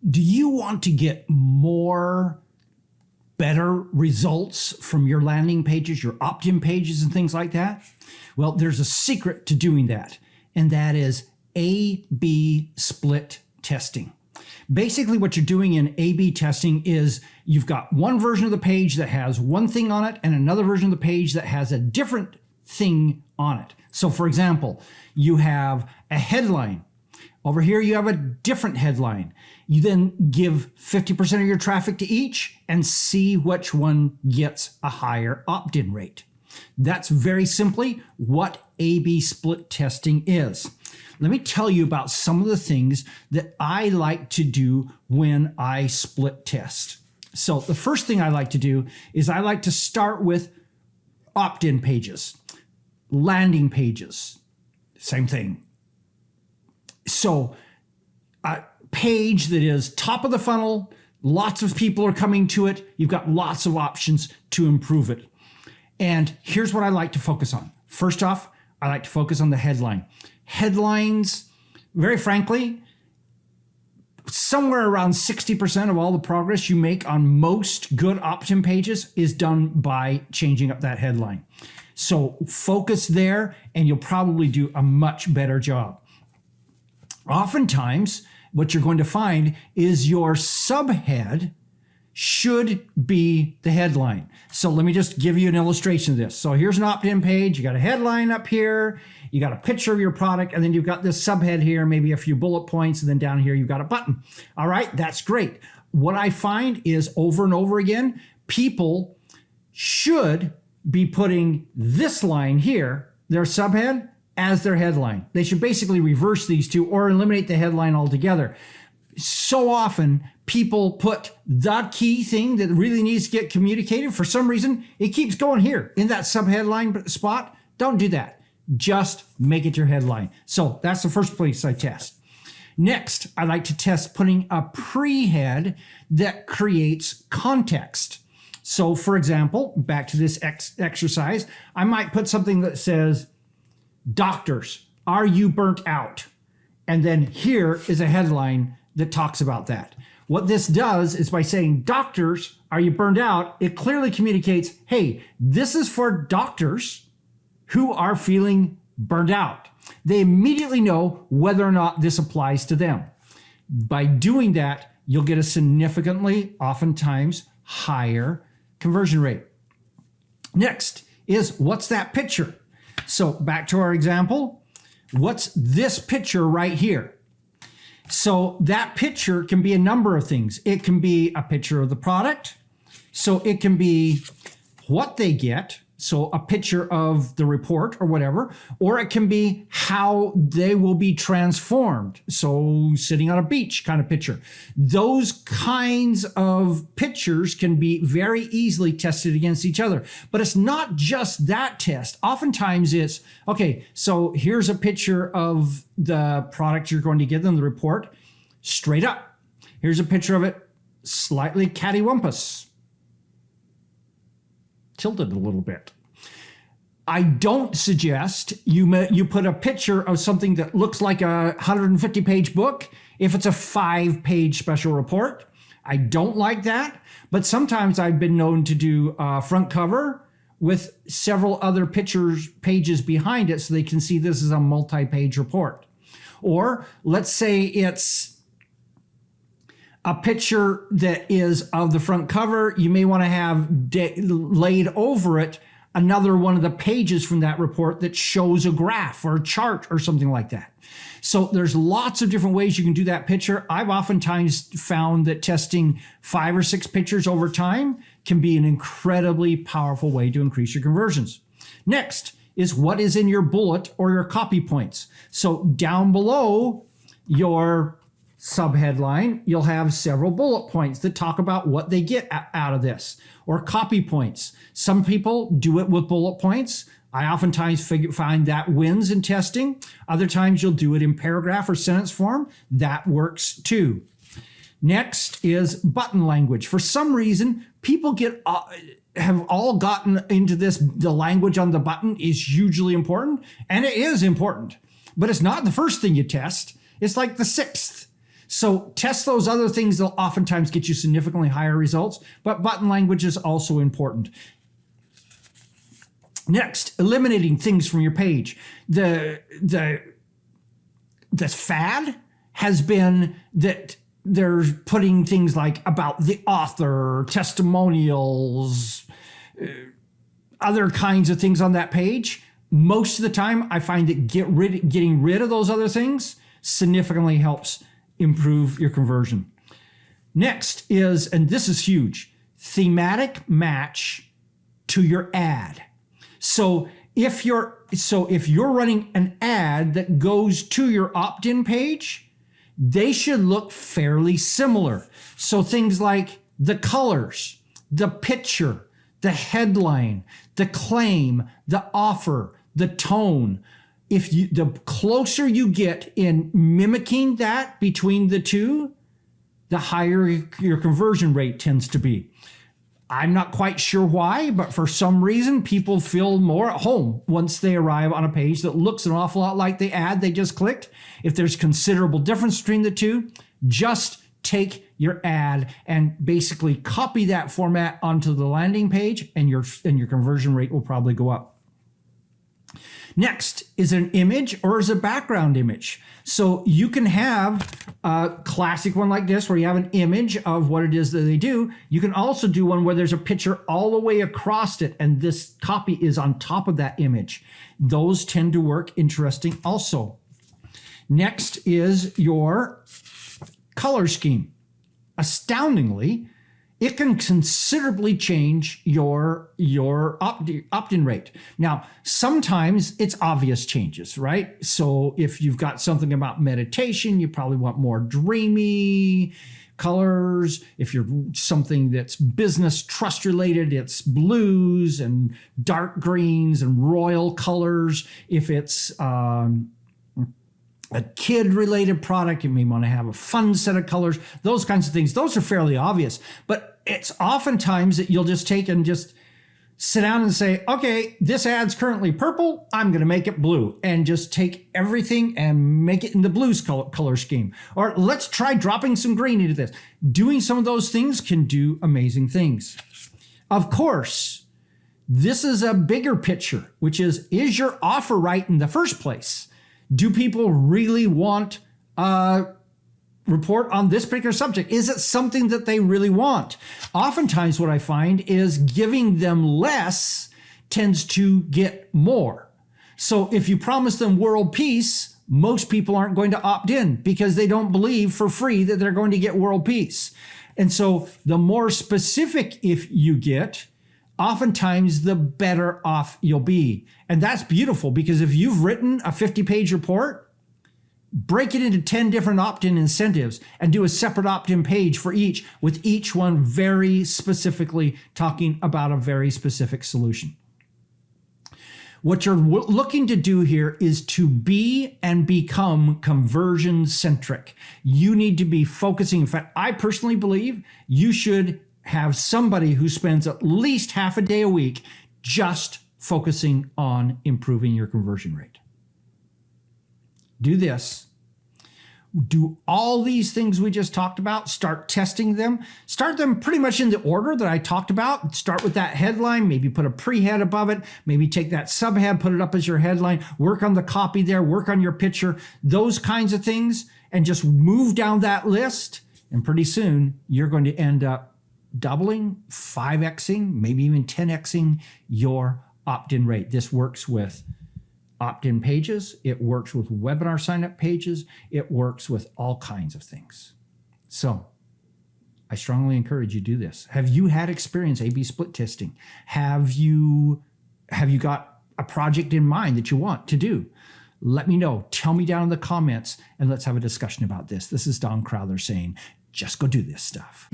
Do you want to get better results from your landing pages, your opt-in pages and things like that? Well, there's a secret to doing that, and that is A/B split testing. Basically, what you're doing in A/B testing is you've got one version of the page that has one thing on it and another version of the page that has a different thing on it. So for example, you have a headline. Over here, you have a different headline. You then give 50% of your traffic to each and see which one gets a higher opt-in rate. That's very simply what A/B split testing is. Let me tell you about some of the things that I like to do when I split test. So the first thing I like to do is I like to start with opt-in pages, landing pages, same thing. So a page that is top of the funnel, lots of people are coming to it, you've got lots of options to improve it. And here's what I like to focus on. First off, I like to focus on the headline. Headlines, very frankly, somewhere around 60% of all the progress you make on most good opt-in pages is done by changing up that headline. So focus there and you'll probably do a much better job. Oftentimes, what you're going to find is your subhead should be the headline. So let me just give you an illustration of this. So here's an opt-in page. You got a headline up here, you got a picture of your product, and then you've got this subhead here, maybe a few bullet points, and then down here you've got a button. All right, that's great. What I find is over and over again, people should be putting this line here, their subhead, as their headline. They should basically reverse these two or eliminate the headline altogether. So often people put the key thing that really needs to get communicated. For some reason, it keeps going here in that subheadline spot. Don't do that. Just make it your headline. So that's the first place I test. Next, I like to test putting a pre-head that creates context. So for example, back to this exercise, I might put something that says, "Doctors, are you burnt out?" And then here is a headline that talks about that. What this does is by saying, "Doctors, are you burned out?" it clearly communicates, hey, this is for doctors who are feeling burned out. They immediately know whether or not this applies to them. By doing that, you'll get a significantly, oftentimes, higher conversion rate. Next is, what's that picture? So back to our example, what's this picture right here? So that picture can be a number of things. It can be a picture of the product. So it can be what they get. So a picture of the report or whatever, or it can be how they will be transformed. So sitting on a beach kind of picture. Those kinds of pictures can be very easily tested against each other. But it's not just that test. Oftentimes it's, okay, so here's a picture of the product you're going to give them, the report, straight up. Here's a picture of it, slightly cattywampus. Tilted a little bit. I don't suggest you put a picture of something that looks like a 150-page book if it's a 5-page special report. I don't like that, but sometimes I've been known to do a front cover with several other pages behind it so they can see this is a multi-page report. Or let's say it's a picture that is of the front cover. You may want to have laid over it another one of the pages from that report that shows a graph or a chart or something like that. So there's lots of different ways you can do that picture. I've oftentimes found that testing 5 or 6 pictures over time can be an incredibly powerful way to increase your conversions. Next is what is in your bullet or your copy points. So down below your subheadline, you'll have several bullet points that talk about what they get out of this, or copy points. Some people do it with bullet points. I oftentimes find that wins in testing. Other times you'll do it in paragraph or sentence form. That works too. Next is button language. For some reason, people have all gotten into this. The language on the button is hugely important, and it is important, but it's not the first thing you test. It's like the 6th. So test those other things. They'll oftentimes get you significantly higher results, but button language is also important. Next, eliminating things from your page. The fad has been that they're putting things like about the author, testimonials, other kinds of things on that page. Most of the time, I find that getting rid of those other things significantly helps improve your conversion. Next is, and this is huge, thematic match to your ad. So if you're running an ad that goes to your opt-in page, they should look fairly similar. So things like the colors, the picture, the headline, the claim, the offer, the tone. The closer you get in mimicking that between the two, the higher your conversion rate tends to be. I'm not quite sure why, but for some reason, people feel more at home once they arrive on a page that looks an awful lot like the ad they just clicked. If there's considerable difference between the two, just take your ad and basically copy that format onto the landing page, and your conversion rate will probably go up. Next, is it an image or is it a background image? So you can have a classic one like this where you have an image of what it is that they do. You can also do one where there's a picture all the way across it and this copy is on top of that image. Those tend to work interesting also. Next is your color scheme. Astoundingly, it can considerably change your opt-in rate. Now, sometimes it's obvious changes, right? So if you've got something about meditation, you probably want more dreamy colors. If you're something that's business trust related, it's blues and dark greens and royal colors. If it's a kid-related product, you may want to have a fun set of colors, those kinds of things. Those are fairly obvious, but it's oftentimes that you'll just take and just sit down and say, okay, this ad's currently purple, I'm going to make it blue, and just take everything and make it in the blues color scheme. Or let's try dropping some green into this. Doing some of those things can do amazing things. Of course, this is a bigger picture, which is your offer right in the first place? Do people really want a report on this particular subject? Is it something that they really want? Oftentimes what I find is giving them less tends to get more. So if you promise them world peace, most people aren't going to opt in because they don't believe for free that they're going to get world peace. And so the more specific if you get, oftentimes the better off you'll be. And that's beautiful because if you've written a 50-page report, break it into 10 different opt-in incentives and do a separate opt-in page for each, with each one very specifically talking about a very specific solution. What you're looking to do here is to be and become conversion centric. You need to be focusing. In fact, I personally believe you should have somebody who spends at least half a day a week just focusing on improving your conversion rate. Do this. Do all these things we just talked about. Start testing them. Start them pretty much in the order that I talked about. Start with that headline, maybe put a pre-head above it, maybe take that subhead, put it up as your headline, work on the copy there, work on your picture, those kinds of things, and just move down that list. And pretty soon you're going to end up doubling, 5xing, maybe even 10xing your opt-in rate. This works with opt-in pages. It works with webinar sign-up pages. It works with all kinds of things. So I strongly encourage you to do this. Have you had experience A/B split testing? Have you got a project in mind that you want to do? Let me know. Tell me down in the comments and let's have a discussion about this. This is Don Crowther saying, just go do this stuff.